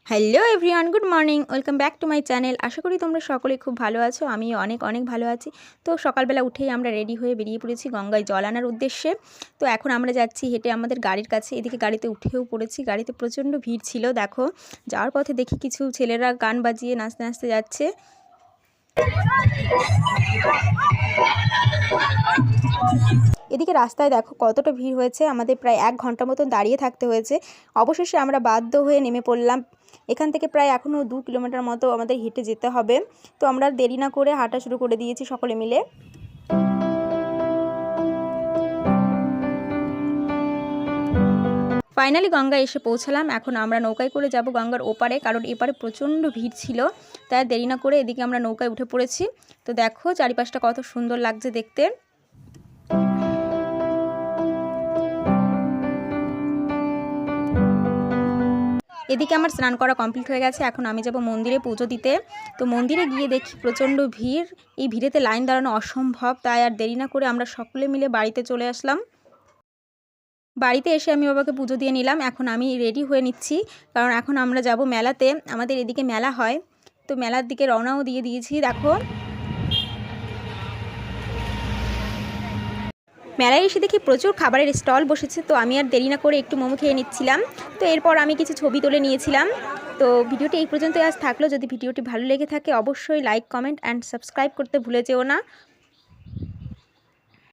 Hello everyone, good morning, welcome back to my channel. আশা করি তোমরা সকলে খুব ভালো আছো। আমি অনেক অনেক ভালো আছি। তো সকালবেলা উঠেই আমরা রেডি হয়ে বেরিয়ে পড়েছি গঙ্গায় জল আনার উদ্দেশ্যে। তো এখন আমরা যাচ্ছি হেঁটে আমাদের গাড়ির কাছে। এদিকে গাড়িতে উঠেও পড়েছি। গাড়িতে প্রচণ্ড ভিড় ছিল। দেখো, যাওয়ার পথে দেখি কিছু ছেলেরা গান বাজিয়ে নাচতে নাচতে যাচ্ছে। এদিকে রাস্তায় দেখো কতটা ভিড় হয়েছে। আমাদের প্রায় 1 ঘন্টা মতন দাঁড়িয়ে থাকতে হয়েছে। অবশেষে আমরা বাধ্য হয়ে নেমে পড়লাম। এখান থেকে প্রায় এখনও 2 কিলোমিটার মতো আমাদের হেঁটে যেতে হবে। তো আমরা দেরি না করে হাঁটা শুরু করে দিয়েছি সকলে মিলে। ফাইনালি গঙ্গায় এসে পৌঁছালাম। এখন আমরা নৌকায় করে যাব গঙ্গার ওপারে, কারণ এপারে প্রচণ্ড ভিড় ছিল। তাই দেরি না করে এদিকে আমরা নৌকায় উঠে পড়েছি। তো দেখো চারিপাশটা কত সুন্দর লাগছে দেখতে। এদিকে আমার স্নান করা কমপ্লিট হয়ে গেছে। এখন আমি যাব মন্দিরে পুজো দিতে। তো মন্দিরে গিয়ে দেখি প্রচণ্ড ভিড়। এই ভিড়েতে লাইন দাঁড়ানো অসম্ভব। তাই আর দেরি না করে আমরা সকলে মিলে বাড়িতে চলে আসলাম। বাড়িতে এসে আমি বাবাকে পুজো দিয়ে নিলাম। এখন আমি রেডি হয়ে নিচ্ছি, কারণ এখন আমরা যাব মেলাতে। আমাদের এদিকে মেলা হয়, তো মেলার দিকে রওনাও দিয়ে দিয়েছি। দেখো, মেলায় এসে দেখি প্রচুর খাবারের স্টল বসেছে। তো আমি আর দেরি না করে একটু মোমো খেয়ে নিচ্ছিলাম। তো এরপর আমি কিছু ছবি তুলে নিয়েছিলাম। তো ভিডিওটি এই পর্যন্তই আজ থাকলো। যদি ভিডিওটি ভালো লেগে থাকে অবশ্যই লাইক, কমেন্ট অ্যান্ড সাবস্ক্রাইব করতে ভুলে যেও না।